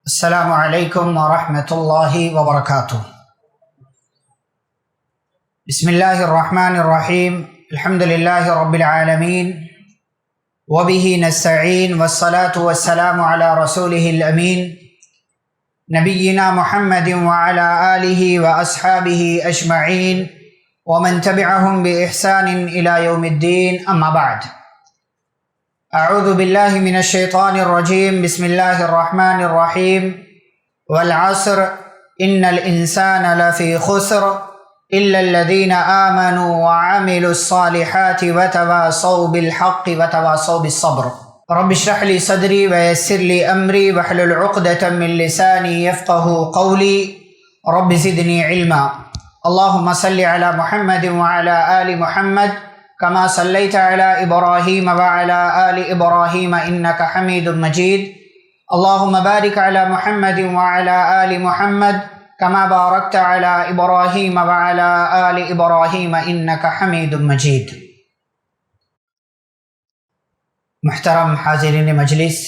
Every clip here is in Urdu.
السلام علیکم ورحمۃ اللہ وبرکاتہ۔ بسم اللہ الرحمن الرحیم، الحمد للہ رب العالمین وبہ نستعین والصلاة والسلام علی رسولہ الامین نبینا محمد وعلی آلہ واصحابہ اجمعین ومن تبعہم بإحسان الی یوم الدین، اما بعد۔ اعوذ باللہ من الشیطان الرجیم، بسم اللہ الرحمن الرحیم، والعصر ان الانسان لفی خسر الا الذین آمنوا وعملوا الصالحات وتواصوا بالحق وتواصوا بالصبر۔ رب اشرح لی صدری ویسر لی امری واحلل عقدۃ من لسانی یفقهوا قولی رب زدنی علما۔ اللہم صل علی محمد وعلی آل محمد كما صليت على إبراهيم وعلى آل إبراهيم إنك حميد مجيد، اللهم بارك على محمد وعلى آل محمد كما باركت على إبراهيم وعلى آل إبراهيم إنك حميد مجيد۔ محترم حاضرین مجلس،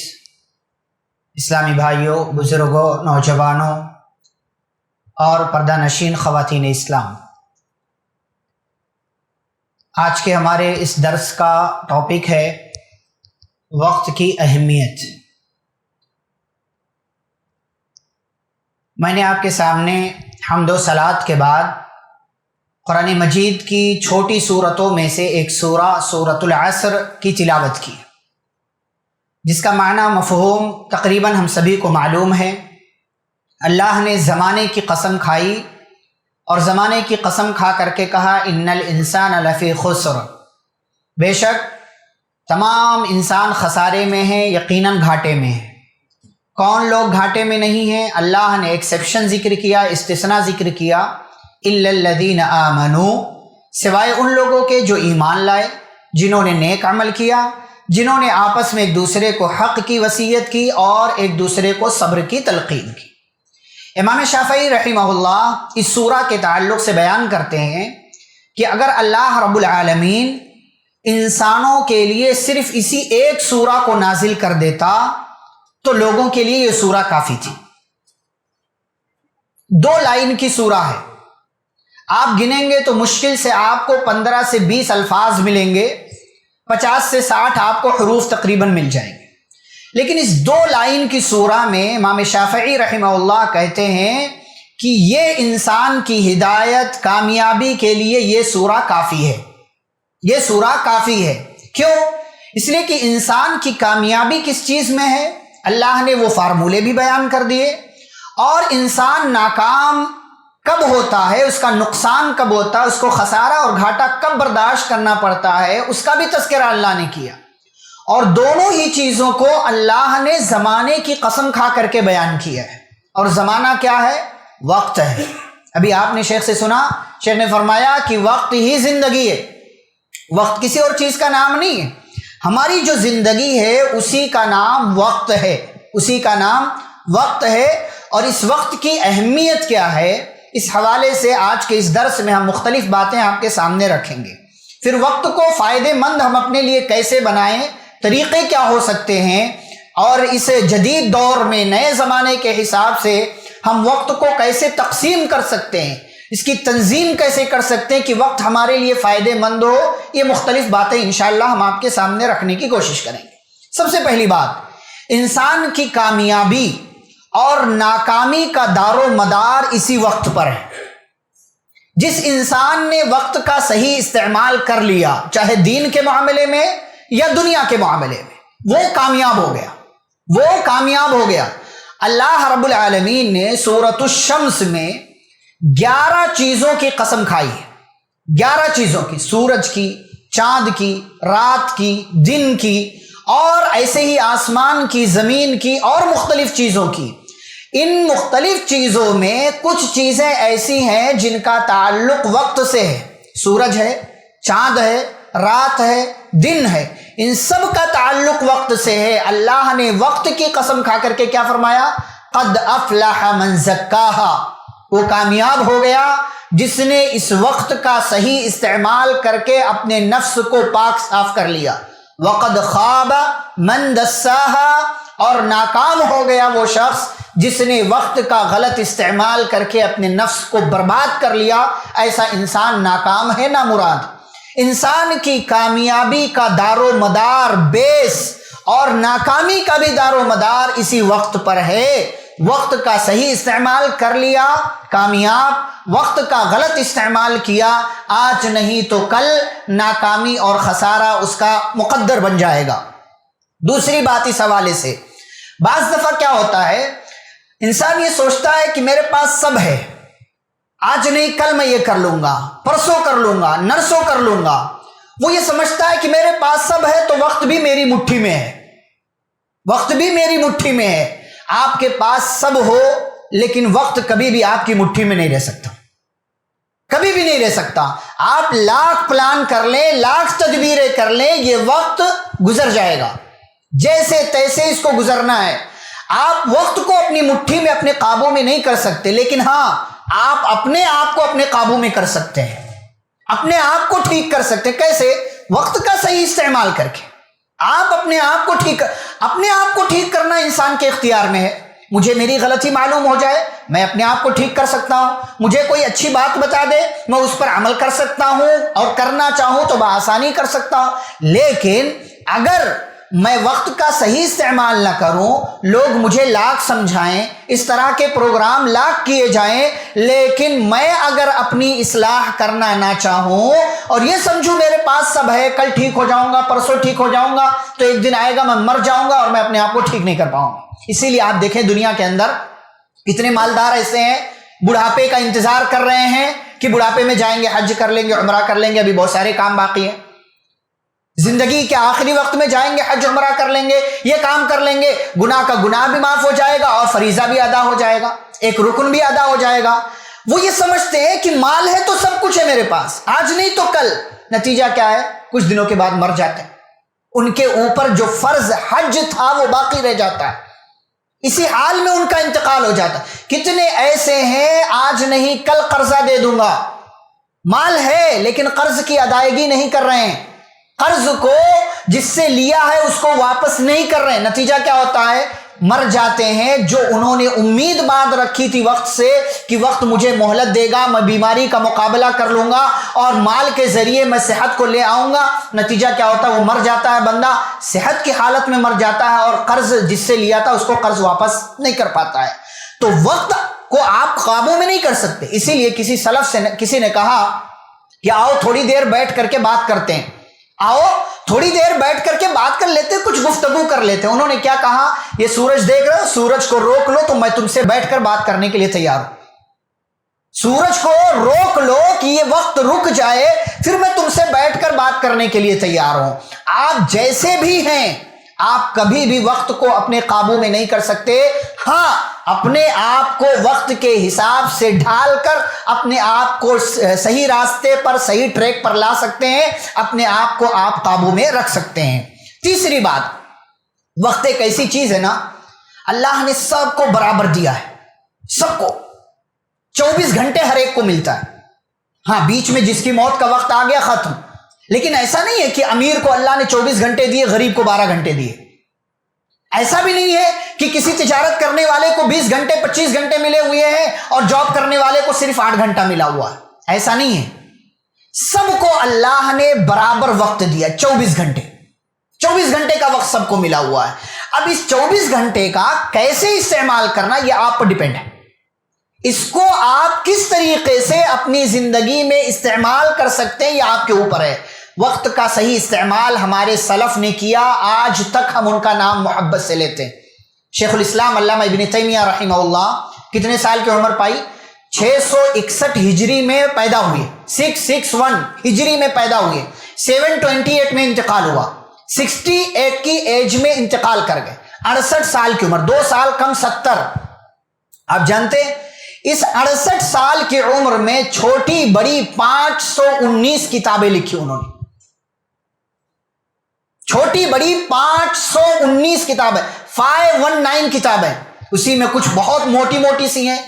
اسلامی بھائیوں، بزرگوں، نوجوانوں اور پردہ نشین خواتین اسلام، آج کے ہمارے اس درس کا ٹاپک ہے وقت کی اہمیت۔ میں نے آپ کے سامنے حمد و صلوات کے بعد قرآن مجید کی چھوٹی سورتوں میں سے ایک سورہ سورۃ العصر کی تلاوت کی، جس کا معنی مفہوم تقریباً ہم سبھی کو معلوم ہے۔ اللہ نے زمانے کی قسم کھائی اور زمانے کی قسم کھا کر کے کہا ان الانسان لفی خسر، بے شک تمام انسان خسارے میں ہیں، یقیناً گھاٹے میں ہیں۔ کون لوگ گھاٹے میں نہیں ہیں؟ اللہ نے ایکسیپشن ذکر کیا، استثناء ذکر کیا، الا الذین آمنوا، سوائے ان لوگوں کے جو ایمان لائے، جنہوں نے نیک عمل کیا، جنہوں نے آپس میں ایک دوسرے کو حق کی وصیت کی اور ایک دوسرے کو صبر کی تلقین کی۔ امام شافعی رحمہ اللہ اس سورہ کے تعلق سے بیان کرتے ہیں کہ اگر اللہ رب العالمین انسانوں کے لیے صرف اسی ایک سورہ کو نازل کر دیتا تو لوگوں کے لیے یہ سورہ کافی تھی۔ 2 لائن کی سورہ ہے، آپ گنیں گے تو مشکل سے آپ کو 15 سے 20 الفاظ ملیں گے، 50 سے 60 آپ کو حروف تقریباً مل جائیں گے، لیکن اس 2 لائن کی سورہ میں امام شافعی رحمہ اللہ کہتے ہیں کہ یہ انسان کی ہدایت کامیابی کے لیے یہ سورہ کافی ہے، یہ سورہ کافی ہے۔ کیوں؟ اس لیے کہ انسان کی کامیابی کس چیز میں ہے؟ اللہ نے وہ فارمولے بھی بیان کر دیے، اور انسان ناکام کب ہوتا ہے، اس کا نقصان کب ہوتا ہے، اس کو خسارہ اور گھاٹا کب برداشت کرنا پڑتا ہے، اس کا بھی تذکرہ اللہ نے کیا۔ اور دونوں ہی چیزوں کو اللہ نے زمانے کی قسم کھا کر کے بیان کیا ہے، اور زمانہ کیا ہے؟ وقت ہے۔ ابھی آپ نے شیخ سے سنا، شیخ نے فرمایا کہ وقت ہی زندگی ہے، وقت کسی اور چیز کا نام نہیں ہے۔ ہماری جو زندگی ہے اسی کا نام وقت ہے، اسی کا نام وقت ہے۔ اور اس وقت کی اہمیت کیا ہے، اس حوالے سے آج کے اس درس میں ہم مختلف باتیں آپ کے سامنے رکھیں گے۔ پھر وقت کو فائدے مند ہم اپنے لیے کیسے بنائیں، طریقے کیا ہو سکتے ہیں، اور اس جدید دور میں نئے زمانے کے حساب سے ہم وقت کو کیسے تقسیم کر سکتے ہیں، اس کی تنظیم کیسے کر سکتے ہیں کہ وقت ہمارے لیے فائدے مند ہو، یہ مختلف باتیں انشاءاللہ ہم آپ کے سامنے رکھنے کی کوشش کریں گے۔ سب سے پہلی بات، انسان کی کامیابی اور ناکامی کا دار و مدار اسی وقت پر ہے۔ جس انسان نے وقت کا صحیح استعمال کر لیا، چاہے دین کے معاملے میں یا دنیا کے معاملے میں، وہ کامیاب ہو گیا، وہ کامیاب ہو گیا۔ اللہ رب العالمین نے سورۃ الشمس میں 11 چیزوں کی قسم کھائی ہے، 11 چیزوں کی، سورج کی، چاند کی، رات کی، دن کی، اور ایسے ہی آسمان کی، زمین کی، اور مختلف چیزوں کی۔ ان مختلف چیزوں میں کچھ چیزیں ایسی ہیں جن کا تعلق وقت سے ہے، سورج ہے، چاند ہے، رات ہے، دن ہے، ان سب کا تعلق وقت سے ہے۔ اللہ نے وقت کی قسم کھا کر کے کیا فرمایا؟ قد افلح من زکاہا، وہ کامیاب ہو گیا جس نے اس وقت کا صحیح استعمال کر کے اپنے نفس کو پاک صاف کر لیا۔ وقد خاب من دساہا، اور ناکام ہو گیا وہ شخص جس نے وقت کا غلط استعمال کر کے اپنے نفس کو برباد کر لیا، ایسا انسان ناکام ہے نامراد۔ انسان کی کامیابی کا دار و مدار، بیس اور ناکامی کا بھی دار و مدار اسی وقت پر ہے۔ وقت کا صحیح استعمال کر لیا کامیاب، وقت کا غلط استعمال کیا آج نہیں تو کل ناکامی اور خسارہ اس کا مقدر بن جائے گا۔ دوسری بات اس حوالے سے، بعض دفعہ کیا ہوتا ہے، انسان یہ سوچتا ہے کہ میرے پاس سب ہے، آج نہیں کل میں یہ کر لوں گا، پرسوں کر لوں گا، نرسوں کر لوں گا۔ وہ یہ سمجھتا ہے کہ میرے پاس سب ہے تو وقت بھی میری مٹھی میں ہے، وقت بھی میری مٹھی میں ہے۔ آپ کے پاس سب ہو لیکن وقت کبھی بھی آپ کی مٹھی میں نہیں رہ سکتا، کبھی بھی نہیں رہ سکتا۔ آپ لاکھ پلان کر لیں، لاکھ تدبیریں کر لیں، یہ وقت گزر جائے گا، جیسے تیسے اس کو گزرنا ہے۔ آپ وقت کو اپنی مٹھی میں اپنے قابو میں نہیں کر سکتے، لیکن ہاں آپ اپنے آپ کو اپنے قابو میں کر سکتے ہیں، اپنے آپ کو ٹھیک کر سکتے ہیں۔ کیسے؟ وقت کا صحیح استعمال کر کے آپ اپنے آپ کو ٹھیک کرنا انسان کے اختیار میں ہے۔ مجھے میری غلطی معلوم ہو جائے، میں اپنے آپ کو ٹھیک کر سکتا ہوں۔ مجھے کوئی اچھی بات بتا دے، میں اس پر عمل کر سکتا ہوں، اور کرنا چاہوں تو بآسانی کر سکتا ہوں۔ لیکن اگر میں وقت کا صحیح استعمال نہ کروں، لوگ مجھے لاکھ سمجھائیں، اس طرح کے پروگرام لاکھ کیے جائیں، لیکن میں اگر اپنی اصلاح کرنا نہ چاہوں اور یہ سمجھوں میرے پاس سب ہے، کل ٹھیک ہو جاؤں گا، پرسوں ٹھیک ہو جاؤں گا، تو ایک دن آئے گا میں مر جاؤں گا اور میں اپنے آپ کو ٹھیک نہیں کر پاؤں گا۔ اسی لیے آپ دیکھیں دنیا کے اندر کتنے مالدار ایسے ہیں بڑھاپے کا انتظار کر رہے ہیں کہ بڑھاپے میں جائیں گے، حج کر لیں گے، عمرہ کر لیں گے، ابھی بہت سارے کام باقی ہیں۔ زندگی کے آخری وقت میں جائیں گے، حج عمرہ کر لیں گے، یہ کام کر لیں گے، گناہ کا گناہ بھی معاف ہو جائے گا اور فریضہ بھی ادا ہو جائے گا، ایک رکن بھی ادا ہو جائے گا۔ وہ یہ سمجھتے ہیں کہ مال ہے تو سب کچھ ہے میرے پاس، آج نہیں تو کل۔ نتیجہ کیا ہے؟ کچھ دنوں کے بعد مر جاتے ہیں، ان کے اوپر جو فرض حج تھا وہ باقی رہ جاتا ہے، اسی حال میں ان کا انتقال ہو جاتا ہے۔ کتنے ایسے ہیں آج نہیں کل قرضہ دے دوں گا، مال ہے لیکن قرض کی ادائیگی نہیں کر رہے ہیں، قرض کو جس سے لیا ہے اس کو واپس نہیں کر رہے ہیں۔ نتیجہ کیا ہوتا ہے؟ مر جاتے ہیں۔ جو انہوں نے امید باندھ رکھی تھی وقت سے کہ وقت مجھے مہلت دے گا، میں بیماری کا مقابلہ کر لوں گا اور مال کے ذریعے میں صحت کو لے آؤں گا، نتیجہ کیا ہوتا ہے؟ وہ مر جاتا ہے، بندہ صحت کی حالت میں مر جاتا ہے اور قرض جس سے لیا تھا اس کو قرض واپس نہیں کر پاتا ہے۔ تو وقت کو آپ قابو میں نہیں کر سکتے۔ اسی لیے کسی سلف سے کسی نے کہا کہ آؤ تھوڑی دیر بیٹھ کر کے بات کرتے ہیں، آؤ تھوڑی دیر بیٹھ کر کے بات کر لیتے، کچھ گفتگو کر لیتے۔ انہوں نے کیا کہا؟ یہ سورج دیکھ رہے ہو، سورج کو روک لو تو میں تم سے بیٹھ کر بات کرنے کے لیے تیار ہوں۔ سورج کو روک لو کہ یہ وقت رک جائے، پھر میں تم سے بیٹھ کر بات کرنے کے لیے تیار ہوں۔ آپ جیسے بھی ہیں، آپ کبھی بھی وقت کو اپنے قابو میں نہیں کر سکتے۔ ہاں اپنے آپ کو وقت کے حساب سے ڈھال کر اپنے آپ کو صحیح راستے پر، صحیح ٹریک پر لا سکتے ہیں، اپنے آپ کو آپ قابو میں رکھ سکتے ہیں۔ تیسری بات، وقت ایک ایسی چیز ہے نا، اللہ نے سب کو برابر دیا ہے، سب کو 24 گھنٹے ہر ایک کو ملتا ہے۔ ہاں بیچ میں جس کی موت کا وقت آ گیا ختم، لیکن ایسا نہیں ہے کہ امیر کو اللہ نے 24 گھنٹے دیے، غریب کو 12 گھنٹے دیے۔ ایسا بھی نہیں ہے کہ کسی تجارت کرنے والے کو 20 گھنٹے 25 گھنٹے ملے ہوئے ہیں اور جاب کرنے والے کو صرف 8 گھنٹہ ملا ہوا ہے، ایسا نہیں ہے۔ سب کو اللہ نے برابر وقت دیا، 24 گھنٹے 24 گھنٹے کا وقت سب کو ملا ہوا ہے۔ اب اس 24 گھنٹے کا کیسے استعمال کرنا یہ آپ پر ڈیپینڈ ہے۔ اس کو آپ کس طریقے سے اپنی زندگی میں استعمال کر سکتے ہیں یہ آپ کے اوپر ہے۔ وقت کا صحیح استعمال ہمارے سلف نے کیا، آج تک ہم ان کا نام محبت سے لیتے ہیں۔ شیخ الاسلام علامہ ابن تیمیہ رحمہ اللہ کتنے سال کی عمر پائی؟ 661 ہجری میں پیدا ہوئے، 661 ہجری میں پیدا ہوئے، 728 میں انتقال ہوا، 68 کی ایج میں انتقال کر گئے، 68 سال کی عمر، 2 سال کم 70۔ آپ جانتے اس 68 سال کی عمر میں چھوٹی بڑی 519 کتابیں لکھی انہوں نے، چھوٹی بڑی 519 کتابیں، 519 کتابیں۔ اسی میں کچھ بہت موٹی موٹی سی ہیں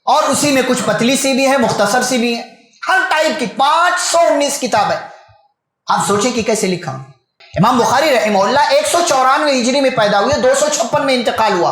اور اسی میں کچھ پتلی سی بھی ہیں، مختصر سی بھی ہیں، ہر ٹائپ کی 519 کتابیں۔ آپ سوچیں کہ کیسے لکھا ہوں۔ امام بخاری رحمہ اللہ 194 ہجری میں پیدا ہوئے، 256 میں انتقال ہوا،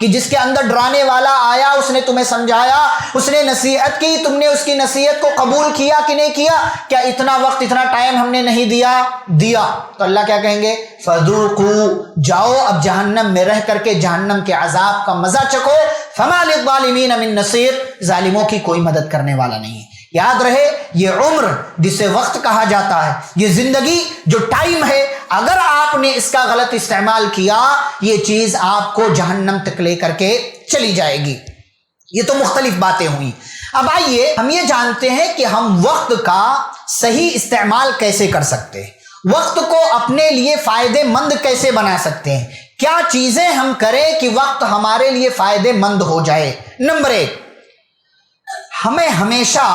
کہ جس کے اندر ڈرانے والا آیا، اس نے تمہیں سمجھایا، اس نے نصیحت کی، تم نے اس کی نصیحت کو قبول کیا کہ نہیں کیا؟ کیا اتنا وقت اتنا ٹائم ہم نے نہیں دیا؟ تو اللہ کیا کہیں گے؟ فذوقوا، جاؤ اب جہنم میں رہ کر کے جہنم کے عذاب کا مزہ چکھو، فما للظالمین من نصیر، ظالموں کی کوئی مدد کرنے والا نہیں ہے۔ یاد رہے یہ عمر جسے وقت کہا جاتا ہے، یہ زندگی جو ٹائم ہے، اگر آپ نے اس کا غلط استعمال کیا یہ چیز آپ کو جہنم تک لے کر کے چلی جائے گی۔ یہ تو مختلف باتیں ہوئی۔ اب آئیے ہم یہ جانتے ہیں کہ ہم وقت کا صحیح استعمال کیسے کر سکتے ہیں، وقت کو اپنے لیے فائدے مند کیسے بنا سکتے ہیں، کیا چیزیں ہم کریں کہ وقت ہمارے لیے فائدے مند ہو جائے۔ نمبر 1، ہمیں ہمیشہ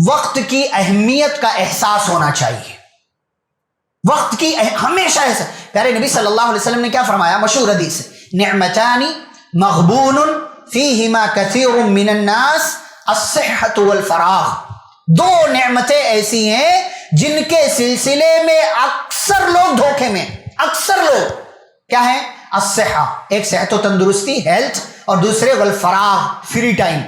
وقت کی اہمیت کا احساس ہونا چاہیے۔ وقت کی ہمیشہ پیارے نبی صلی اللہ علیہ وسلم نے کیا فرمایا؟ مشہور حدیث ہے، نعمتان مغبون فیہما کثیر من الناس الصحۃ والفراغ، دو نعمتیں ایسی ہیں جن کے سلسلے میں اکثر لوگ دھوکے میں، اکثر لوگ کیا ہیں؟ الصحہ، ایک صحت و تندرستی، ہیلتھ، اور دوسرے والفراغ، فری ٹائم۔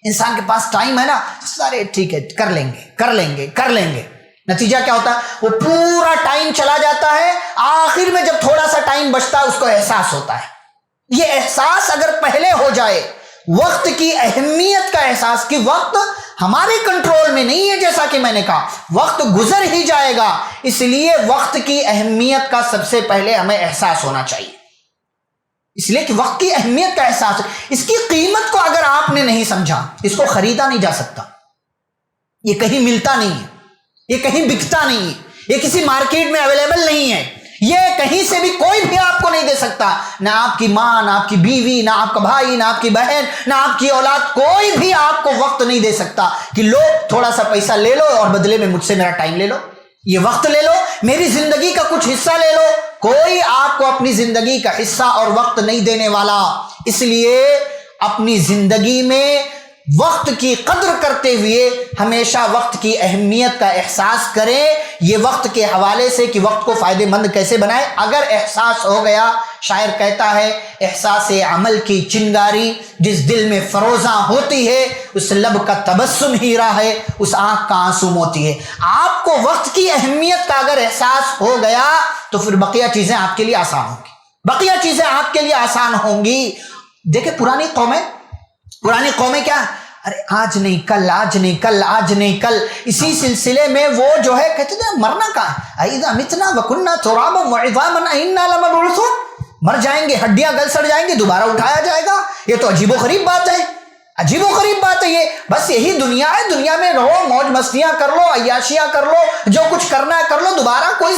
انسان کے پاس ٹائم ہے نا، سارے ٹھیک ہے کر لیں گے، نتیجہ کیا ہوتا ہے؟ وہ پورا ٹائم چلا جاتا ہے، آخر میں جب تھوڑا سا ٹائم بچتا ہے اس کو احساس ہوتا ہے۔ یہ احساس اگر پہلے ہو جائے، وقت کی اہمیت کا احساس کہ وقت ہمارے کنٹرول میں نہیں ہے، جیسا کہ میں نے کہا وقت گزر ہی جائے گا، اس لیے وقت کی اہمیت کا سب سے پہلے ہمیں احساس ہونا چاہیے، اس لیے کہ وقت کی اہمیت کا احساس، اس کی قیمت کو اگر آپ نے نہیں سمجھا، اس کو خریدا نہیں جا سکتا، یہ کہیں ملتا نہیں ہے، یہ کہیں بکتا نہیں ہے، یہ کسی مارکیٹ میں اویلیبل نہیں ہے، یہ کہیں سے بھی کوئی بھی آپ کو نہیں دے سکتا، نہ آپ کی ماں، نہ آپ کی بیوی، نہ آپ کا بھائی، نہ آپ کی بہن، نہ آپ کی اولاد، کوئی بھی آپ کو وقت نہیں دے سکتا کہ لو تھوڑا سا پیسہ لے لو اور بدلے میں مجھ سے میرا ٹائم لے لو، یہ وقت لے لو، میری زندگی کا کچھ حصہ لے لو۔ کوئی آپ کو اپنی زندگی کا حصہ اور وقت نہیں دینے والا، اس لیے اپنی زندگی میں وقت کی قدر کرتے ہوئے ہمیشہ وقت کی اہمیت کا احساس کریں۔ یہ وقت کے حوالے سے کہ وقت کو فائدے مند کیسے بنائیں، اگر احساس ہو گیا، شاعر کہتا ہے احساس عمل کی چنگاری جس دل میں فروزاں ہوتی ہے، اس لب کا تبسم ہیرا ہے، اس آنکھ کا آنسو موتی ہے۔ آپ کو وقت کی اہمیت کا اگر احساس ہو گیا تو پھر بقیہ چیزیں آپ کے لیے آسان ہوں گی، دیکھیں پرانی قومیں کیا، ارے آج نہیں کل، اسی سلسلے میں وہ جو ہے کہتے تھے مرنا کہاں ہے، اذا متنا وکنا ترابا وعظاما انا لمبعوثون، مر جائیں گے، ہڈیاں گل سڑ جائیں گے، دوبارہ اٹھایا جائے گا۔ یہ تو عجیب و غریب بات ہے، یہ بس یہی دنیا ہے، دنیا میں رہو، موج مستیاں کر لو، عیاشیاں کر لو، جو کچھ کرنا ہے کر لو، دوبارہ کوئی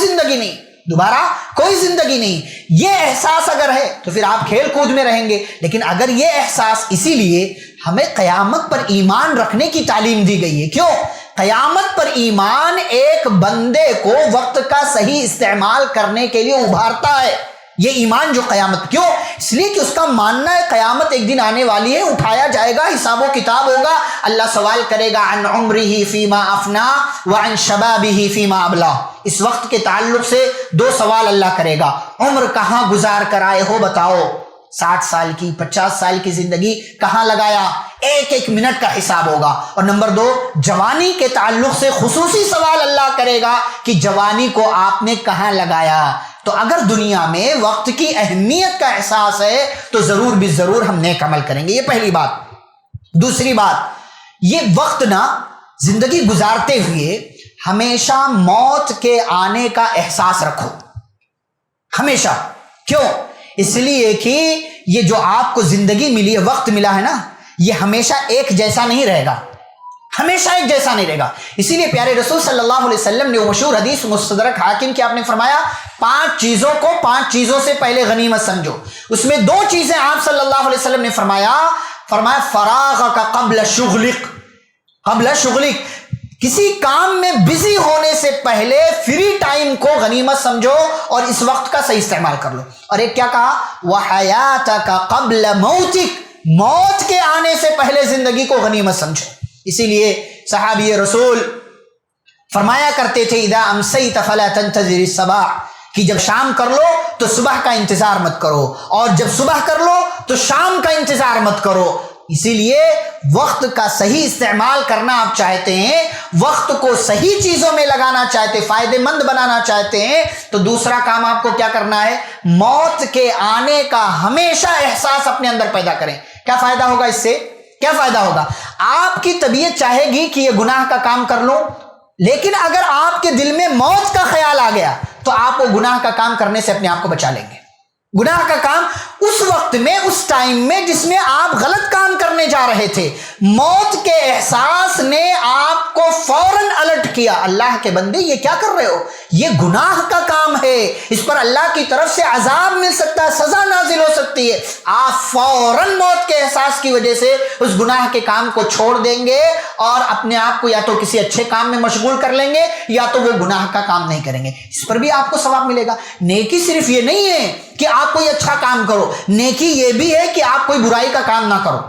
زندگی نہیں۔ یہ احساس اگر ہے تو پھر آپ کھیل کود میں رہیں گے، لیکن اگر یہ احساس، اسی لیے ہمیں قیامت پر ایمان رکھنے کی تعلیم دی گئی ہے۔ کیوں؟ قیامت پر ایمان ایک بندے کو وقت کا صحیح استعمال کرنے کے لیے ابھارتا ہے، یہ ایمان جو قیامت، کیوں؟ اس لیے کہ اس کا ماننا ہے قیامت ایک دن آنے والی ہے، اٹھایا جائے گا، حساب و کتاب ہوگا، اللہ سوال کرے گا عن عمرہ فیما افنا وعن شبابہ فیما ابلا۔ اس وقت کے تعلق سے دو سوال اللہ کرے گا، عمر کہاں گزار کر آئے ہو بتاؤ، 60 سال کی 50 سال کی زندگی کہاں لگایا، ایک منٹ کا حساب ہوگا، اور نمبر 2 جوانی کے تعلق سے خصوصی سوال اللہ کرے گا کہ جوانی کو آپ نے کہاں لگایا۔ تو اگر دنیا میں وقت کی اہمیت کا احساس ہے تو ضرور بھی ضرور ہم نیک عمل کریں گے، یہ پہلی بات۔ دوسری بات، یہ وقت نا زندگی گزارتے ہوئے ہمیشہ موت کے آنے کا احساس رکھو، ہمیشہ۔ کیوں؟ اس لیے کہ یہ جو آپ کو زندگی ملی ہے، وقت ملا ہے نا، یہ ہمیشہ ایک جیسا نہیں رہے گا، اسی لیے پیارے رسول صلی اللہ علیہ وسلم نے وہ مشہور حدیث مستدرک حاکم کی آپ نے فرمایا 5 چیزوں کو 5 چیزوں سے پہلے غنیمت سمجھو، اس میں 2 چیزیں آپ صلی اللہ علیہ وسلم نے فرمایا فراغ کا قبل شغلک، کسی کام میں بزی ہونے سے پہلے فری ٹائم کو غنیمت سمجھو اور اس وقت کا صحیح استعمال کر لو۔ اور ایک کیا کہا، وحیاتک قبل موتک، موت کے آنے سے پہلے زندگی کو غنیمت سمجھو۔ اسی لیے صحابی رسول فرمایا کرتے تھے اذا امسیت فلا تنتظر الصباح، کہ جب شام کر لو تو صبح کا انتظار مت کرو، اور جب صبح کر لو تو شام کا انتظار مت کرو۔ اسی لیے وقت کا صحیح استعمال کرنا آپ چاہتے ہیں، وقت کو صحیح چیزوں میں لگانا چاہتے، فائدے مند بنانا چاہتے ہیں، تو دوسرا کام آپ کو کیا کرنا ہے؟ موت کے آنے کا ہمیشہ احساس اپنے اندر پیدا کریں۔ کیا فائدہ ہوگا اس سے؟ کیا فائدہ ہوگا؟ آپ کی طبیعت چاہے گی کہ یہ گناہ کا کام کر لو، لیکن اگر آپ کے دل میں موت کا خیال آ گیا تو آپ وہ گناہ کا کام کرنے سے اپنے آپ کو بچا لیں گے۔ گناہ کا کام اس وقت میں، اس ٹائم میں جس میں آپ غلط کام کرنے جا رہے تھے، موت کے احساس نے آپ کو فوراً الرٹ کیا، اللہ کے بندے یہ کیا کر رہے ہو، یہ گناہ کا کام ہے، اس پر اللہ کی طرف سے عذاب مل سکتا ہے، سزا نازل ہو سکتی ہے۔ آپ فوراً موت کے احساس کی وجہ سے اس گناہ کے کام کو چھوڑ دیں گے اور اپنے آپ کو یا تو کسی اچھے کام میں مشغول کر لیں گے یا تو وہ گناہ کا کام نہیں کریں گے۔ اس پر بھی آپ کو ثواب ملے گا۔ نیکی صرف یہ نہیں ہے کہ آپ کوئی اچھا کام کرو، نیکی یہ بھی ہے کہ آپ کوئی برائی کا کام نہ کرو۔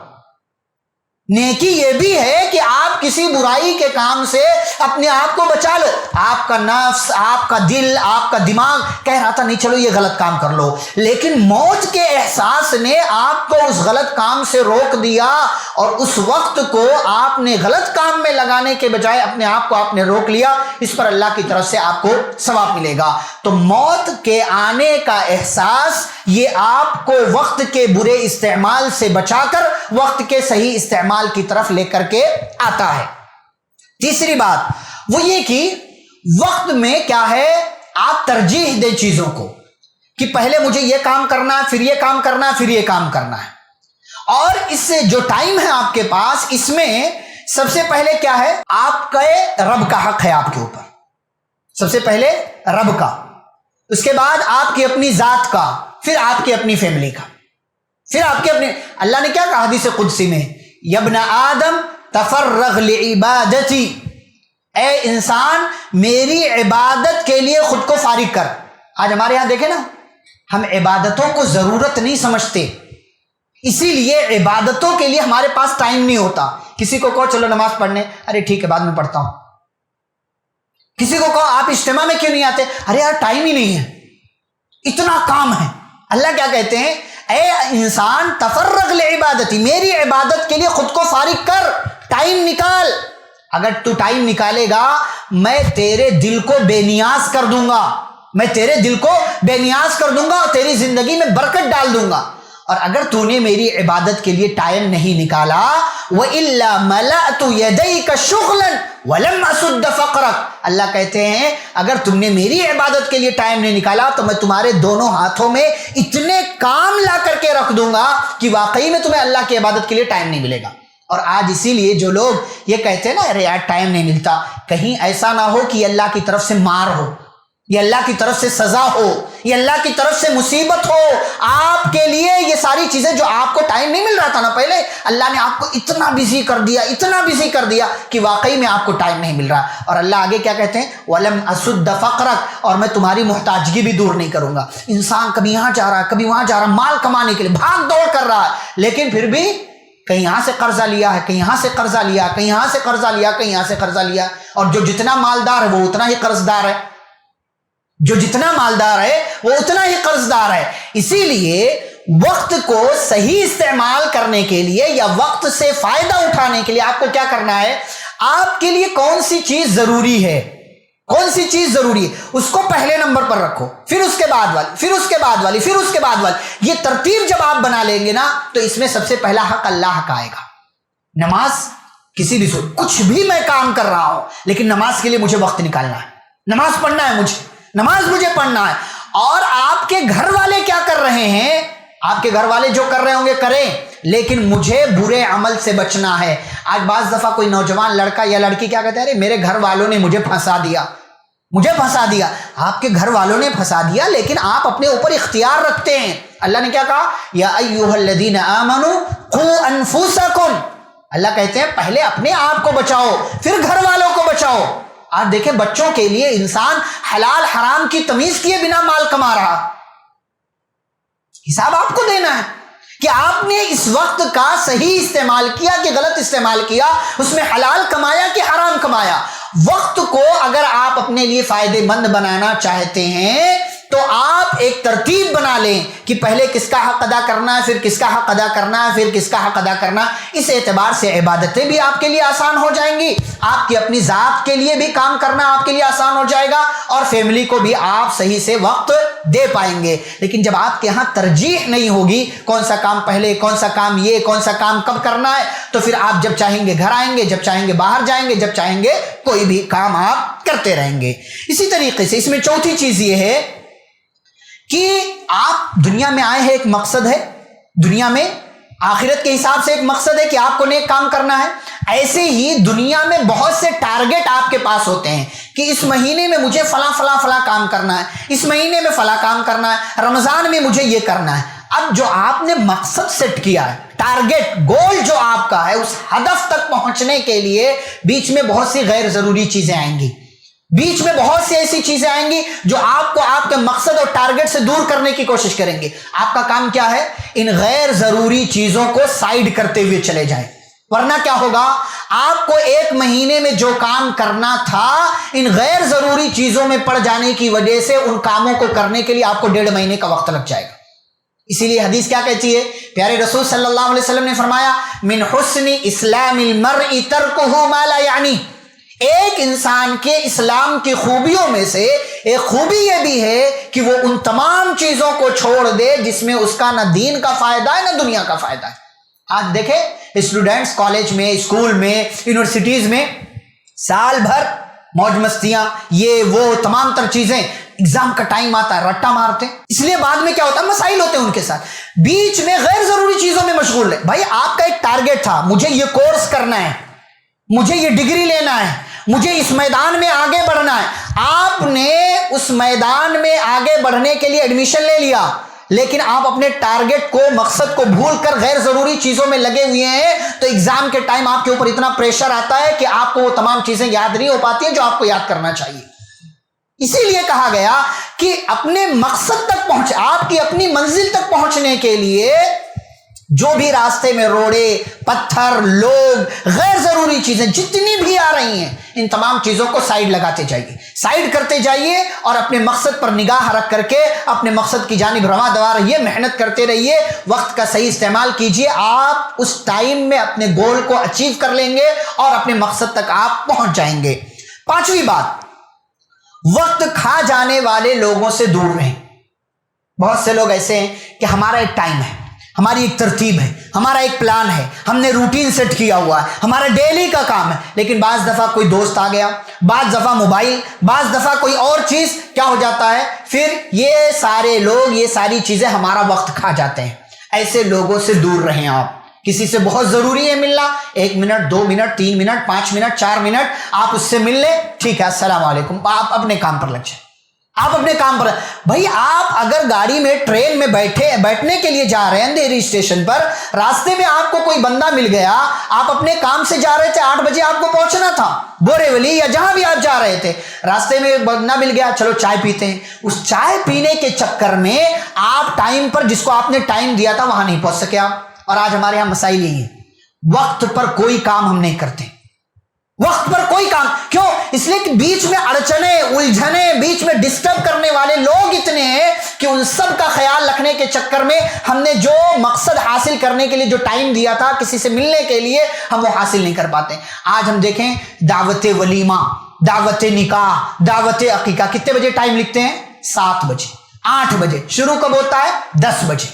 نیکی یہ بھی ہے کہ آپ کسی برائی کے کام سے اپنے آپ کو بچا لو۔ آپ کا نفس، آپ کا دل، آپ کا دماغ کہہ رہا تھا نہیں چلو یہ غلط کام کر لو، لیکن موت کے احساس نے آپ کو اس غلط کام سے روک دیا اور اس وقت کو آپ نے غلط کام میں لگانے کے بجائے اپنے آپ کو آپ نے روک لیا۔ اس پر اللہ کی طرف سے آپ کو ثواب ملے گا۔ تو موت کے آنے کا احساس یہ آپ کو وقت کے برے استعمال سے بچا کر وقت کے صحیح استعمال کی طرف لے کر کے آتا ہے۔ تیسری بات وہ یہ کہ وقت میں کیا ہے، آپ ترجیح دیں چیزوں کو کہ پہلے مجھے یہ کام کرنا ہے، پھر یہ کام کرنا ہے، پھر یہ کام کرنا ہے۔ اور اس سے جو ٹائم ہے آپ کے پاس، اس میں سب سے پہلے کیا ہے، آپ کا رب کا حق ہے آپ کے اوپر، سب سے پہلے رب کا، اس کے بعد آپ کی اپنی ذات کا، پھر آپ کی اپنی فیملی کا، پھر آپ کے اپنے۔ اللہ نے کیا کہا حدیث قدسی میں، یا ابن آدم تفرغ لعبادتی، اے انسان میری عبادت کے لیے خود کو فارغ کر۔ آج ہمارے ہاں دیکھیں نا، ہم عبادتوں کو ضرورت نہیں سمجھتے، اسی لیے عبادتوں کے لیے ہمارے پاس ٹائم نہیں ہوتا۔ کسی کو کہو چلو نماز پڑھنے، ارے ٹھیک ہے بعد میں پڑھتا ہوں۔ کسی کو کہو آپ اجتماع میں کیوں نہیں آتے، ارے یار ٹائم ہی نہیں ہے، اتنا کام ہے۔ اللہ کیا کہتے ہیں، اے انسان تفرغ لعبادتی، میری عبادت کے لیے خود کو فارغ کر، ٹائم نکال۔ اگر تو ٹائم نکالے گا میں تیرے دل کو بے نیاز کر دوں گا، میں تیرے دل کو بے نیاز کر دوں گا اور تیری زندگی میں برکت ڈال دوں گا۔ اور اگر تو نے میری عبادت کے لیے ٹائم نہیں نکالا، وَإِلَّا مَلَأْتُ يَدَيْكَ شُغْلًا وَلَمْ أَسُدَّ فَقْرَكَ، اللہ کہتے ہیں اگر تم نے میری عبادت کے لیے ٹائم نہیں نکالا تو میں تمہارے دونوں ہاتھوں میں اتنے کام لا کر کے رکھ دوں گا کہ واقعی میں تمہیں اللہ کی عبادت کے لیے ٹائم نہیں ملے گا۔ اور آج اسی لیے جو لوگ یہ کہتے ہیں نا ارے یار ٹائم نہیں ملتا، کہیں ایسا نہ ہو کہ یہ اللہ کی طرف سے مار ہو، یہ اللہ کی طرف سے سزا ہو، یہ اللہ کی طرف سے مصیبت ہو آپ کے لیے۔ یہ ساری چیزیں جو آپ کو ٹائم نہیں مل رہا تھا نا پہلے، اللہ نے آپ کو اتنا بزی کر دیا، اتنا بزی کر دیا کہ واقعی میں آپ کو ٹائم نہیں مل رہا۔ اور اللہ آگے کیا کہتے ہیں، وَلَمْ أَسُدَّ فَقْرَكَ، اور میں تمہاری محتاجگی بھی دور نہیں کروں گا۔ انسان کبھی یہاں جا رہا ہے، کبھی وہاں جا رہا ہے، مال کمانے کے لیے بھاگ دوڑ کر رہا ہے، لیکن پھر بھی کہیں یہاں سے قرضہ لیا ہے، کہیں یہاں سے قرضہ لیا، کہیں یہاں سے قرضہ لیا، کہیں یہاں سے قرضہ لیا۔ اور جو جتنا مالدار ہے وہ اتنا ہی قرض دار ہے، جو جتنا مالدار ہے وہ اتنا ہی قرض دار ہے۔ اسی لیے وقت کو صحیح استعمال کرنے کے لیے یا وقت سے فائدہ اٹھانے کے لیے آپ کو کیا کرنا ہے، آپ کے لیے کون سی چیز ضروری ہے، کون سی چیز ضروری ہے اس کو پہلے نمبر پر رکھو، پھر اس کے بعد والی، پھر اس کے بعد والی، پھر اس کے بعد والی۔ یہ ترتیب جب آپ بنا لیں گے نا تو اس میں سب سے پہلا حق اللہ کا آئے گا۔ نماز کسی بھی صورت، کچھ بھی میں کام کر رہا ہوں لیکن نماز کے لیے مجھے وقت نکالنا ہے، نماز پڑھنا ہے، نماز مجھے پڑھنا ہے۔ اور آپ کے گھر والے کیا کر رہے ہیں، آپ کے گھر والے جو کر رہے ہوں گے کریں، لیکن مجھے برے عمل سے بچنا ہے۔ آج بعض دفعہ کوئی نوجوان لڑکا یا لڑکی کیا کہتے ہیں، ارے میرے گھر والوں نے مجھے پھنسا دیا، مجھے پھنسا دیا۔ آپ کے گھر والوں نے پھنسا دیا لیکن آپ اپنے اوپر اختیار رکھتے ہیں۔ اللہ نے کیا کہا، یا ایھا الذین آمنوا قوا انفسکم، اللہ کہتے ہیں پہلے اپنے آپ کو بچاؤ پھر گھر والوں کو بچاؤ۔ آج دیکھیں بچوں کے لیے انسان حلال حرام کی تمیز کیے بنا مال کما رہا، حساب آپ کو دینا ہے کہ آپ نے اس وقت کا صحیح استعمال کیا کہ غلط استعمال کیا، اس میں حلال کمایا کہ حرام کمایا۔ وقت کو اگر آپ اپنے لیے فائدے مند بنانا چاہتے ہیں تو آپ ایک ترتیب بنا لیں کہ پہلے کس کا حق ادا کرنا ہے، پھر کس کا حق ادا کرنا ہے، پھر کس کا حق ادا کرنا ہے۔ اس اعتبار سے عبادتیں بھی آپ کے لیے آسان ہو جائیں گی، آپ کی اپنی ذات کے لیے بھی کام کرنا آپ کے لیے آسان ہو جائے گا، اور فیملی کو بھی آپ صحیح سے وقت دے پائیں گے۔ لیکن جب آپ کے یہاں ترجیح نہیں ہوگی کون سا کام پہلے، کون سا کام یہ، کون سا کام کب کرنا ہے، تو پھر آپ جب چاہیں گے گھر آئیں گے، جب چاہیں گے باہر جائیں گے، جب چاہیں گے کوئی بھی کام آپ کرتے رہیں گے۔ اسی طریقے سے اس میں چوتھی چیز یہ ہے کہ آپ دنیا میں آئے ہیں، ایک مقصد ہے دنیا میں، آخرت کے حساب سے ایک مقصد ہے کہ آپ کو نیک کام کرنا ہے۔ ایسے ہی دنیا میں بہت سے ٹارگٹ آپ کے پاس ہوتے ہیں کہ اس مہینے میں مجھے فلاں فلاں فلاں کام کرنا ہے، اس مہینے میں فلاں کام کرنا ہے، رمضان میں مجھے یہ کرنا ہے۔ اب جو آپ نے مقصد سیٹ کیا ہے، ٹارگٹ گول جو آپ کا ہے، اس ہدف تک پہنچنے کے لیے بیچ میں بہت سی غیر ضروری چیزیں آئیں گی، بیچ میں بہت سی ایسی چیزیں آئیں گی جو آپ کو آپ کے مقصد اور ٹارگٹ سے دور کرنے کی کوشش کریں گے۔ آپ کا کام کیا ہے؟ ان غیر ضروری چیزوں کو سائیڈ کرتے ہوئے چلے جائیں، ورنہ کیا ہوگا، آپ کو ایک مہینے میں جو کام کرنا تھا ان غیر ضروری چیزوں میں پڑ جانے کی وجہ سے ان کاموں کو کرنے کے لیے آپ کو 1.5 مہینے کا وقت لگ جائے گا۔ اسی لیے حدیث کیا کہتی ہے؟ پیارے رسول صلی اللہ علیہ وسلم نے فرمایا، من حسن اسلام المرء ترکہ ما لا یعنی، ایک انسان کے اسلام کی خوبیوں میں سے ایک خوبی یہ بھی ہے کہ وہ ان تمام چیزوں کو چھوڑ دے جس میں اس کا نہ دین کا فائدہ ہے نہ دنیا کا فائدہ ہے۔ آج دیکھیں اسٹوڈنٹس کالج میں، اسکول میں، یونیورسٹیز میں سال بھر موج مستیاں، یہ وہ تمام تر چیزیں، ایگزام کا ٹائم آتا ہے رٹا مارتے ہیں، اس لیے بعد میں کیا ہوتا ہے، مسائل ہوتے ہیں ان کے ساتھ، بیچ میں غیر ضروری چیزوں میں مشغول ہے۔ بھائی آپ کا ایک ٹارگٹ تھا، مجھے یہ کورس کرنا ہے، مجھے یہ ڈگری لینا ہے، مجھے اس میدان میں آگے بڑھنا ہے، آپ نے اس میدان میں آگے بڑھنے کے لیے ایڈمیشن لے لیا، لیکن آپ اپنے ٹارگٹ کو، مقصد کو بھول کر غیر ضروری چیزوں میں لگے ہوئے ہیں، تو ایگزام کے ٹائم آپ کے اوپر اتنا پریشر آتا ہے کہ آپ کو وہ تمام چیزیں یاد نہیں ہو پاتی ہیں جو آپ کو یاد کرنا چاہیے۔ اسی لیے کہا گیا کہ اپنے مقصد تک پہنچے، آپ کی اپنی منزل تک پہنچنے کے لیے جو بھی راستے میں روڑے، پتھر، لوگ، غیر ضروری چیزیں جتنی بھی آ رہی ہیں، ان تمام چیزوں کو سائیڈ لگاتے جائیے، سائیڈ کرتے جائیے، اور اپنے مقصد پر نگاہ رکھ کر کے اپنے مقصد کی جانب رواں دوا رہیے، محنت کرتے رہیے، وقت کا صحیح استعمال کیجیے، آپ اس ٹائم میں اپنے گول کو اچیو کر لیں گے اور اپنے مقصد تک آپ پہنچ جائیں گے۔ پانچویں بات، وقت کھا جانے والے لوگوں سے دور رہیں۔ بہت سے لوگ ایسے ہیں کہ ہمارا ایک ٹائم ہے، ہماری ایک ترتیب ہے، ہمارا ایک پلان ہے، ہم نے روٹین سیٹ کیا ہوا ہے، ہمارا ڈیلی کا کام ہے، لیکن بعض دفعہ کوئی دوست آ گیا، بعض دفعہ موبائل، بعض دفعہ کوئی اور چیز، کیا ہو جاتا ہے، پھر یہ سارے لوگ، یہ ساری چیزیں ہمارا وقت کھا جاتے ہیں۔ ایسے لوگوں سے دور رہیں۔ آپ کسی سے بہت ضروری ہے ملنا، 1 minute, 2 minute, 3 minute, 5 minute, 4 minute آپ اس سے مل لیں، ٹھیک ہے، السلام علیکم، آپ اپنے کام پر لگ جائیں، آپ اپنے کام پر۔ بھائی آپ اگر گاڑی میں، ٹرین میں بیٹھنے کے لیے جا رہے ہیں اندھیری اسٹیشن پر، راستے میں آپ کو کوئی بندہ مل گیا، آپ اپنے کام سے جا رہے تھے، 8 بجے آپ کو پہنچنا تھا بورے ولی یا جہاں بھی آپ جا رہے تھے، راستے میں بندہ مل گیا، چلو چائے پیتے ہیں، اس چائے پینے کے چکر میں آپ ٹائم پر، جس کو آپ نے ٹائم دیا تھا وہاں نہیں پہنچ سکے آپ۔ اور آج ہمارے یہاں مسائل یہی ہے، وقت پر کوئی کام ہم نہیں کرتے، وقت پر کوئی کام، کیوں؟ اس لیے کہ بیچ میں اڑچنے، الجھنے، بیچ میں ڈسٹرب کرنے والے لوگ اتنے ہیں کہ ان سب کا خیال رکھنے کے چکر میں ہم نے جو مقصد حاصل کرنے کے لیے جو ٹائم دیا تھا کسی سے ملنے کے لیے، ہم وہ حاصل نہیں کر پاتے۔ آج ہم دیکھیں دعوت ولیمہ، دعوت نکاح، دعوت عقیقہ، کتنے بجے ٹائم لکھتے ہیں؟ 7 بجے، 8 بجے، شروع کب ہوتا ہے؟ 10 بجے،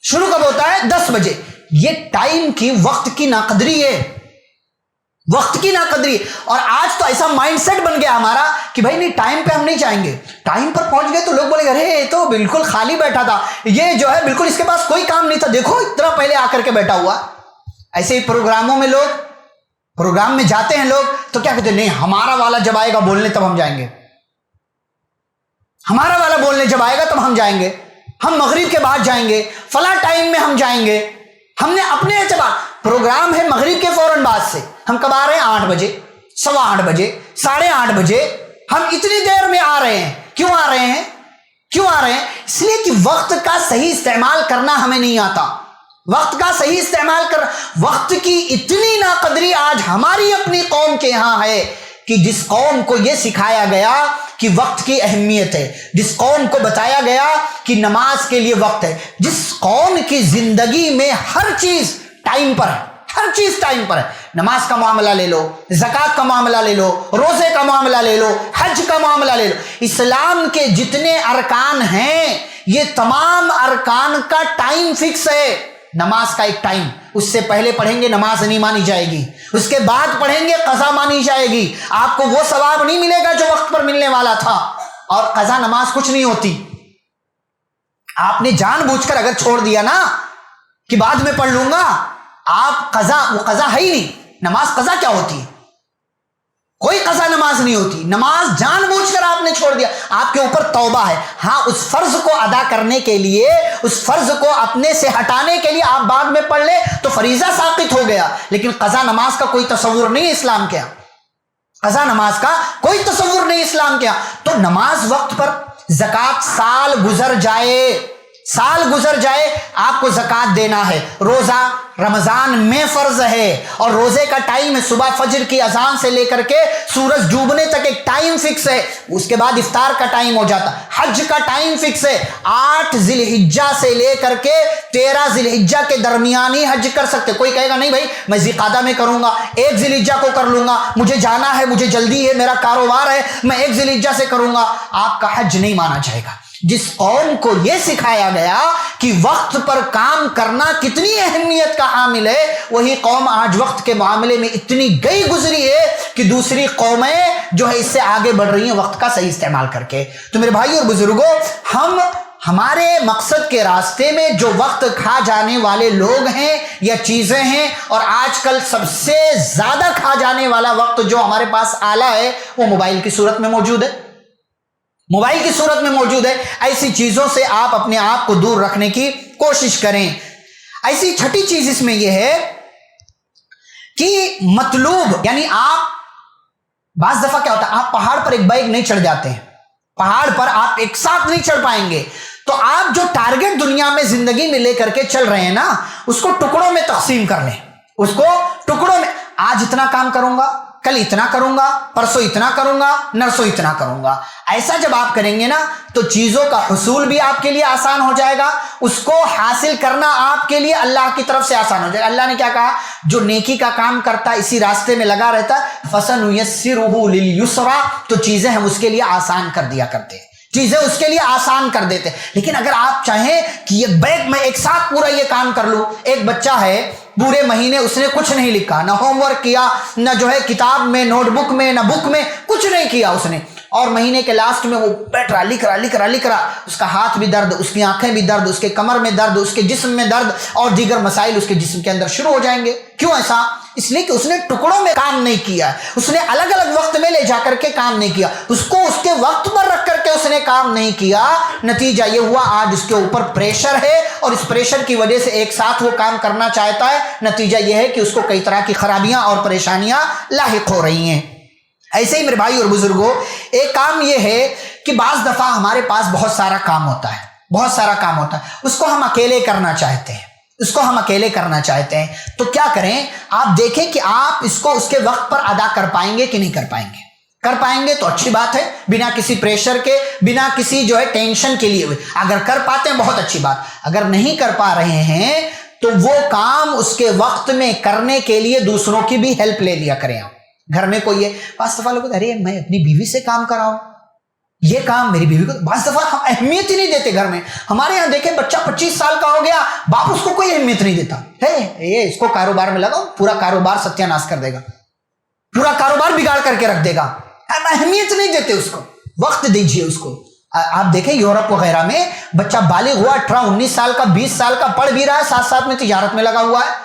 شروع کب ہوتا ہے؟ 10 بجے۔ یہ ٹائم کی، وقت کی ناقدری ہے، وقت کی ناقدری۔ اور آج تو ایسا مائنڈ سیٹ بن گیا ہمارا کہ بھائی نہیں، ٹائم پہ ہم نہیں جائیں گے، ٹائم پر پہنچ گئے تو لوگ بولے گا ارے یہ تو بالکل خالی بیٹھا تھا، یہ جو ہے بالکل اس کے پاس کوئی کام نہیں تھا، دیکھو اتنا پہلے آ کر کے بیٹھا ہوا۔ ایسے ہی پروگراموں میں لوگ، پروگرام میں جاتے ہیں لوگ تو کیا کہتے ہیں، نہیں ہمارا والا جب آئے گا بولنے تب ہم جائیں گے، ہمارا والا بولنے جب آئے گا تب ہم جائیں گے، ہم مغرب کے بعد جائیں گے، فلاں ٹائم میں ہم جائیں گے۔ ہم نے اپنے اعتبار، پروگرام ہے مغرب کے فوراً بعد سے، ہم کب آ رہے ہیں؟ 8 بجے، 8:15 بجے، 8:30 بجے، ہم اتنی دیر میں آ رہے ہیں۔ کیوں آ رہے ہیں؟ کیوں آ رہے ہیں؟ اس لیے کہ وقت کا صحیح استعمال کرنا ہمیں نہیں آتا، وقت کا صحیح استعمال کر، وقت کی اتنی ناقدری آج ہماری اپنی قوم کے یہاں ہے کہ جس قوم کو یہ سکھایا گیا کہ وقت کی اہمیت ہے، جس قوم کو بتایا گیا کہ نماز کے لیے وقت ہے، جس قوم کی زندگی میں ہر چیز ٹائم پر ہے، ہر چیز ٹائم پر ہے، نماز کا معاملہ لے لو، زکوٰۃ کا معاملہ لے لو، روزے کا معاملہ لے لو، حج کا معاملہ لے لو، اسلام کے جتنے ارکان ہیں یہ تمام ارکان کا ٹائم فکس ہے۔ نماز کا ایک ٹائم، اس سے پہلے پڑھیں گے نماز نہیں مانی جائے گی، اس کے بعد پڑھیں گے قضا مانی جائے گی، آپ کو وہ ثواب نہیں ملے گا جو وقت پر ملنے والا تھا۔ اور قضا نماز کچھ نہیں ہوتی، آپ نے جان بوجھ کر اگر چھوڑ دیا نا کہ بعد میں پڑھ لوں گا، آپ قضا، وہ قضا ہے ہی نہیں۔ نماز قضا کیا ہوتی ہے؟ کوئی قضا نماز نہیں ہوتی، نماز جان بوجھ کر آپ نے چھوڑ دیا، آپ کے اوپر توبہ ہے۔ ہاں، اس فرض کو ادا کرنے کے لیے، اس فرض کو اپنے سے ہٹانے کے لیے آپ بعد میں پڑھ لیں تو فریضہ ساقط ہو گیا، لیکن قضا نماز کا کوئی تصور نہیں اسلام کے، قضا نماز کا کوئی تصور نہیں اسلام کے۔ تو نماز وقت پر، زکوٰۃ سال گزر جائے آپ کو زکوٰۃ دینا ہے، روزہ رمضان میں فرض ہے اور روزے کا ٹائم ہے، صبح فجر کی اذان سے لے کر کے سورج ڈوبنے تک ایک ٹائم فکس ہے، اس کے بعد افطار کا ٹائم ہو جاتا۔ حج کا ٹائم فکس ہے، 8 ذی الحجہ سے لے کر کے 13 ذی الحجہ کے درمیان ہی حج کر سکتے۔ کوئی کہے گا نہیں بھائی میں ذی القعدہ میں کروں گا، 1 ذی الحجہ کو کر لوں گا، مجھے جانا ہے، مجھے جلدی ہے، میرا کاروبار ہے، میں 1 ذی الحجہ سے کروں گا، آپ کا حج نہیں مانا جائے گا۔ جس قوم کو یہ سکھایا گیا کہ وقت پر کام کرنا کتنی اہمیت کا حامل ہے، وہی قوم آج وقت کے معاملے میں اتنی گئی گزری ہے کہ دوسری قومیں جو ہے اس سے آگے بڑھ رہی ہیں وقت کا صحیح استعمال کر کے۔ تو میرے بھائی اور بزرگوں، ہمارے مقصد کے راستے میں جو وقت کھا جانے والے لوگ ہیں یا چیزیں ہیں، اور آج کل سب سے زیادہ کھا جانے والا وقت جو ہمارے پاس آلہ ہے وہ موبائل کی صورت میں موجود ہے، موبائل کی صورت میں موجود ہے۔ ایسی چیزوں سے آپ اپنے آپ کو دور رکھنے کی کوشش کریں۔ ایسی چھٹی چیز اس میں یہ ہے کہ مطلوب، یعنی آپ بعض دفعہ کیا ہوتا ہے، آپ پہاڑ پر ایک بائک نہیں چڑھ جاتے ہیں، پہاڑ پر آپ ایک ساتھ نہیں چڑھ پائیں گے، تو آپ جو ٹارگٹ دنیا میں زندگی میں لے کر کے چل رہے ہیں نا، اس کو ٹکڑوں میں تقسیم کر لیں، اس کو ٹکڑوں میں، آج اتنا کام کروں گا، کل اتنا کروں گا، پرسوں اتنا کروں گا، نرسوں اتنا کروں گا۔ ایسا جب آپ کریں گے نا تو چیزوں کا حصول بھی آپ کے لیے آسان ہو جائے گا، اس کو حاصل کرنا آپ کے لیے اللہ کی طرف سے آسان ہو جائے گا۔ اللہ نے کیا کہا، جو نیکی کا کام کرتا ہے، اسی راستے میں لگا رہتا ہے، فَسَنُيَسِّرُهُ لِلْيُسْرَىٰ، تو چیزیں ہم اس کے لیے آسان کر دیا کرتے ہیں، چیزیں اس کے لیے آسان کر دیتے۔ لیکن اگر آپ چاہیں کہ یہ بیگ میں ایک ساتھ پورا یہ کام کر لوں، ایک بچہ ہے پورے مہینے اس نے کچھ نہیں لکھا، نہ ہوم ورک کیا، نہ جو ہے کتاب میں، نوٹ بک میں، نہ بک میں، کچھ نہیں کیا اس نے، اور مہینے کے لاسٹ میں وہ بیٹھ رہا، لکھ رہا، اس کا ہاتھ بھی درد، اس کی آنکھیں بھی درد، اس کے کمر میں درد، اس کے جسم میں درد، اور دیگر مسائل اس کے جسم کے اندر شروع ہو جائیں گے۔ کیوں ایسا؟ اس لیے کہ اس نے ٹکڑوں میں کام نہیں کیا، اس نے الگ الگ وقت میں لے جا کر کے کام نہیں کیا، اس کو اس کے وقت پر رکھ کر کے اس نے کام نہیں کیا۔ نتیجہ یہ ہوا آج اس کے اوپر پریشر ہے، اور اس پریشر کی وجہ سے ایک ساتھ وہ کام کرنا چاہتا ہے، نتیجہ یہ ہے کہ اس کو کئی طرح کی خرابیاں اور پریشانیاں لاحق ہو رہی ہیں۔ ایسے ہی میرے بھائی اور بزرگوں، ایک کام یہ ہے کہ بعض دفعہ ہمارے پاس بہت سارا کام ہوتا ہے، اس کو ہم اکیلے کرنا چاہتے ہیں، تو کیا کریں؟ آپ دیکھیں کہ آپ اس کو اس کے وقت پر ادا کر پائیں گے کہ نہیں کر پائیں گے۔ کر پائیں گے تو اچھی بات ہے، بنا کسی پریشر کے، بنا کسی جو ہے ٹینشن کے لیے، اگر کر پاتے ہیں بہت اچھی بات، اگر نہیں کر پا رہے ہیں تو وہ کام اس کے وقت میں کرنے کے لیے دوسروں کی بھی ہیلپ لے لیا کریں۔ آپ گھر میں کوئی ہے، بعض دفعہ لوگ ارے میں اپنی بیوی سے کام کراؤں، یہ کام میری بیوی کو، بعض دفعہ ہم اہمیت ہی نہیں دیتے گھر میں۔ ہمارے یہاں دیکھیں بچہ 25 سال کا ہو گیا، باپ اس کو کوئی اہمیت نہیں دیتا ہے، یہ اس کو کاروبار میں لگاؤ، پورا کاروبار ستیہ ناش کر دے گا، پورا کاروبار بگاڑ کر کے رکھ دے گا، اہمیت نہیں دیتے اس کو، وقت دیجیے اس کو۔ آپ دیکھیں یورپ وغیرہ میں بچہ بالغ ہوا 18 19 سال کا، 20 سال کا، پڑھ بھی رہا ہے، ساتھ ساتھ میں تجارت میں لگا ہوا ہے،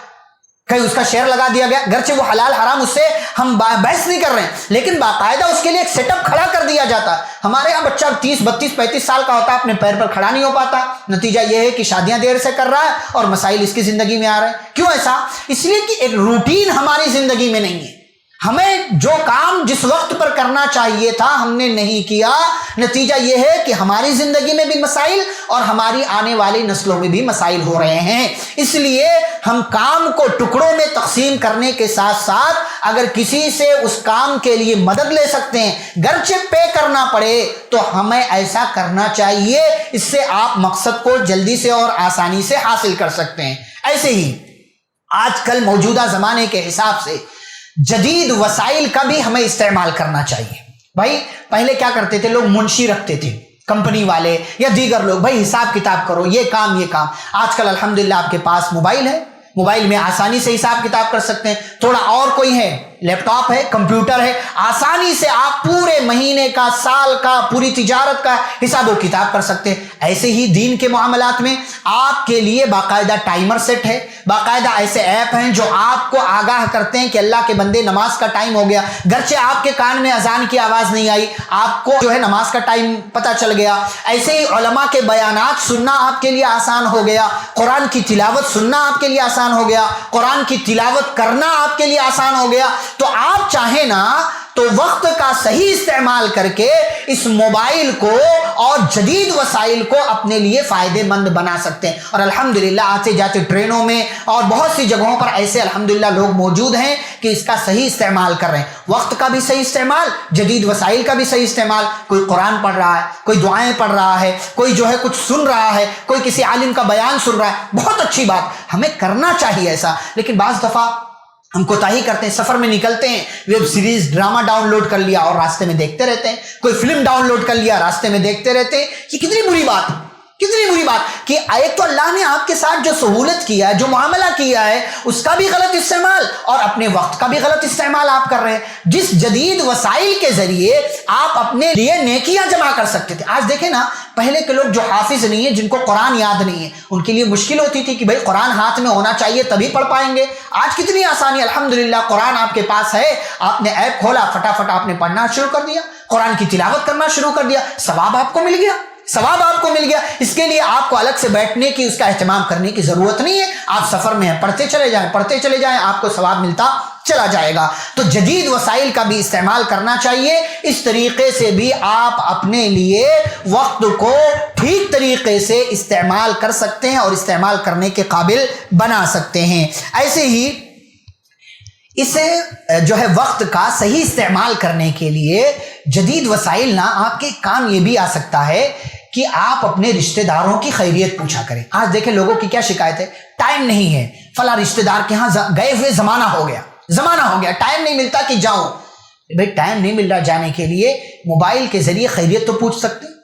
کہیں اس کا شیئر لگا دیا گیا، گرچہ وہ حلال حرام اس سے ہم بحث نہیں کر رہے ہیں، لیکن باقاعدہ اس کے لیے ایک سیٹ اپ کھڑا کر دیا جاتا ہے۔ ہمارے یہاں بچہ 30 32 35 سال کا ہوتا ہے، اپنے پیر پر کھڑا نہیں ہو پاتا، نتیجہ یہ ہے کہ شادیاں دیر سے کر رہا ہے اور مسائل اس کی زندگی میں آ رہے ہیں۔ کیوں ایسا؟ اس لیے کہ ایک روٹین ہماری زندگی میں نہیں ہے، ہمیں جو کام جس وقت پر کرنا چاہیے تھا ہم نے نہیں کیا، نتیجہ یہ ہے کہ ہماری زندگی میں بھی مسائل اور ہماری آنے والی نسلوں میں بھی مسائل ہو رہے ہیں۔ اس لیے ہم کام کو ٹکڑوں میں تقسیم کرنے کے ساتھ ساتھ اگر کسی سے اس کام کے لیے مدد لے سکتے ہیں، گرچہ پے کرنا پڑے، تو ہمیں ایسا کرنا چاہیے۔ اس سے آپ مقصد کو جلدی سے اور آسانی سے حاصل کر سکتے ہیں۔ ایسے ہی آج کل موجودہ زمانے کے حساب سے جدید وسائل کا بھی ہمیں استعمال کرنا چاہیے۔ بھائی پہلے کیا کرتے تھے لوگ؟ منشی رکھتے تھے، کمپنی والے یا دیگر لوگ، بھائی حساب کتاب کرو، یہ کام۔ آج کل الحمدللہ آپ کے پاس موبائل ہے، موبائل میں آسانی سے حساب کتاب کر سکتے ہیں۔ تھوڑا اور کوئی ہے، لیپ ٹاپ ہے، کمپیوٹر ہے، آسانی سے آپ پورے مہینے کا، سال کا، پوری تجارت کا حساب و کتاب کر سکتے ہیں۔ ایسے ہی دین کے معاملات میں آپ کے لیے باقاعدہ ٹائمر سیٹ ہے، باقاعدہ ایسے ایپ ہیں جو آپ کو آگاہ کرتے ہیں کہ اللہ کے بندے نماز کا ٹائم ہو گیا، گرچہ آپ کے کان میں اذان کی آواز نہیں آئی، آپ کو جو ہے نماز کا ٹائم پتہ چل گیا۔ ایسے ہی علماء کے بیانات سننا آپ کے لیے آسان ہو گیا، قرآن کی تلاوت سننا آپ کے لیے آسان ہو گیا، قرآن کی تلاوت کرنا آپ کے لیے آسان ہو گیا۔ تو آپ چاہیں نا تو وقت کا صحیح استعمال کر کے اس موبائل کو اور جدید وسائل کو اپنے لیے فائدے مند بنا سکتے ہیں۔ اور الحمدللہ آتے جاتے ٹرینوں میں اور بہت سی جگہوں پر ایسے الحمدللہ لوگ موجود ہیں کہ اس کا صحیح استعمال کر رہے ہیں۔ وقت کا بھی صحیح استعمال، جدید وسائل کا بھی صحیح استعمال۔ کوئی قرآن پڑھ رہا ہے، کوئی دعائیں پڑھ رہا ہے، کوئی جو ہے کچھ سن رہا ہے، کوئی کسی عالم کا بیان سن رہا ہے، بہت اچھی بات، ہمیں کرنا چاہیے ایسا۔ لیکن بعض دفعہ ہم کوتاہی کرتے ہیں، سفر میں نکلتے ہیں، web series drama download کر لیا اور راستے میں دیکھتے رہتے ہیں، کوئی فلم ڈاؤن لوڈ کر لیا راستے میں دیکھتے رہتے ہیں۔ یہ کتنی بری بات، کتنی بری بات کہ ایک تو اللہ نے آپ کے ساتھ جو سہولت کیا ہے، جو معاملہ کیا ہے، اس کا بھی غلط استعمال اور اپنے وقت کا بھی غلط استعمال آپ کر رہے ہیں۔ جس جدید وسائل کے ذریعے آپ اپنے لیے نیکیاں جمع کر سکتے تھے۔ آج دیکھیں نا، پہلے کے لوگ جو حافظ نہیں ہیں، جن کو قرآن یاد نہیں ہے، ان کے لیے مشکل ہوتی تھی کہ بھئی قرآن ہاتھ میں ہونا چاہیے تبھی پڑھ پائیں گے۔ آج کتنی آسانی، الحمدللہ قرآن آپ کے پاس ہے، آپ نے ایپ کھولا، فٹافٹ آپ نے پڑھنا شروع کر دیا، قرآن کی تلاوت کرنا شروع کر دیا، ثواب آپ کو مل گیا، ثواب آپ کو مل گیا۔ اس کے لیے آپ کو الگ سے بیٹھنے کی، اس کا اہتمام کرنے کی ضرورت نہیں ہے۔ آپ سفر میں ہیں، پڑھتے چلے جائیں، آپ کو ثواب ملتا چلا جائے گا۔ تو جدید وسائل کا بھی استعمال کرنا چاہیے۔ اس طریقے سے بھی آپ اپنے لیے وقت کو ٹھیک طریقے سے استعمال کر سکتے ہیں اور استعمال کرنے کے قابل بنا سکتے ہیں۔ ایسے ہی اسے جو ہے وقت کا صحیح استعمال کرنے کے لیے جدید وسائل نہ آپ کے کام یہ بھی آ سکتا ہے کہ آپ اپنے رشتہ داروں کی خیریت پوچھا کریں۔ آج دیکھیں لوگوں کی کیا شکایت ہے، ٹائم نہیں ہے، فلاں رشتہ دار کے ہاں گئے ہوئے زمانہ ہو گیا، ٹائم نہیں ملتا کہ جاؤں۔ بھئی ٹائم نہیں مل رہا جانے کے لیے، موبائل کے ذریعے خیریت تو پوچھ سکتے ہیں،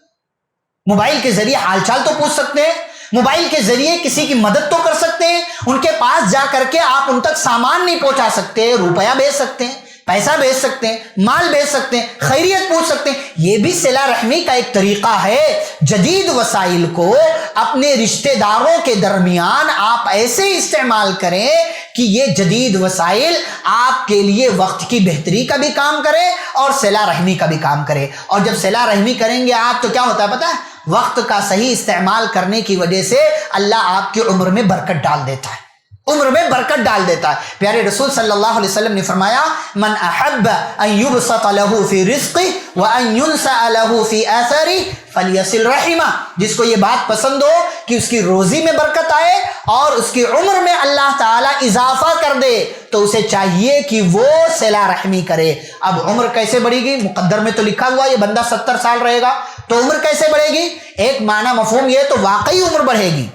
موبائل کے ذریعے حال چال تو پوچھ سکتے ہیں، موبائل کے ذریعے کسی کی مدد تو کر سکتے ہیں۔ ان کے پاس جا کر کے آپ ان تک سامان نہیں پہنچا سکتے، روپیہ بھیج سکتے ہیں، پیسہ بھیج سکتے ہیں، مال بھیج سکتے ہیں، خیریت پوچھ سکتے ہیں۔ یہ بھی صلہ رحمی کا ایک طریقہ ہے۔ جدید وسائل کو اپنے رشتہ داروں کے درمیان آپ ایسے استعمال کریں کہ یہ جدید وسائل آپ کے لیے وقت کی بہتری کا بھی کام کرے اور صلہ رحمی کا بھی کام کرے۔ اور جب صلہ رحمی کریں گے آپ تو کیا ہوتا ہے پتہ ہے؟ وقت کا صحیح استعمال کرنے کی وجہ سے اللہ آپ کی عمر میں برکت ڈال دیتا ہے، عمر میں برکت ڈال دیتا ہے۔ پیارے رسول صلی اللہ علیہ وسلم نے فرمایا، من احب ان یبسط له فی رزقه وان ينسأ له فی اثره فلیصل رحمہ، جس کو یہ بات پسند ہو کہ اس کی روزی میں برکت آئے اور اس کی عمر میں اللہ تعالیٰ اضافہ کر دے، تو اسے چاہیے کہ وہ صلہ رحمی کرے۔ اب عمر کیسے بڑھے گی؟ مقدر میں تو لکھا ہوا یہ بندہ 70 سال رہے گا، تو عمر کیسے بڑھے گی؟ ایک معنی مفہوم یہ تو واقعی عمر بڑھے گی،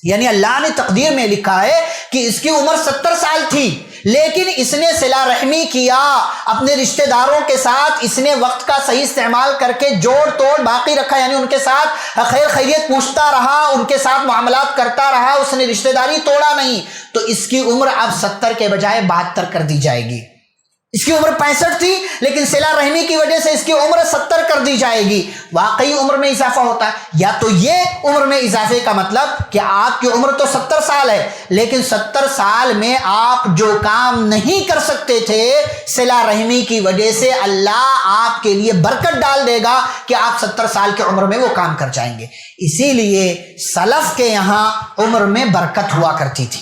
یعنی اللہ نے تقدیر میں لکھا ہے کہ اس کی عمر 70 سال تھی، لیکن اس نے صلہ رحمی کیا اپنے رشتہ داروں کے ساتھ، اس نے وقت کا صحیح استعمال کر کے جوڑ توڑ باقی رکھا، یعنی ان کے ساتھ خیر خیریت پوچھتا رہا، ان کے ساتھ معاملات کرتا رہا، اس نے رشتہ داری توڑا نہیں، تو اس کی عمر اب 70 کے بجائے 72 کر دی جائے گی۔ اس کی عمر 65 تھی لیکن صلہ رحمی کی وجہ سے اس کی عمر 70 کر دی جائے گی۔ واقعی عمر میں اضافہ ہوتا ہے۔ یا تو یہ عمر میں اضافے کا مطلب کہ آپ کی عمر تو 70 سال ہے، لیکن 70 سال میں آپ جو کام نہیں کر سکتے تھے، صلہ رحمی کی وجہ سے اللہ آپ کے لیے برکت ڈال دے گا کہ آپ 70 سال کی عمر میں وہ کام کر جائیں گے۔ اسی لیے سلف کے یہاں عمر میں برکت ہوا کرتی تھی،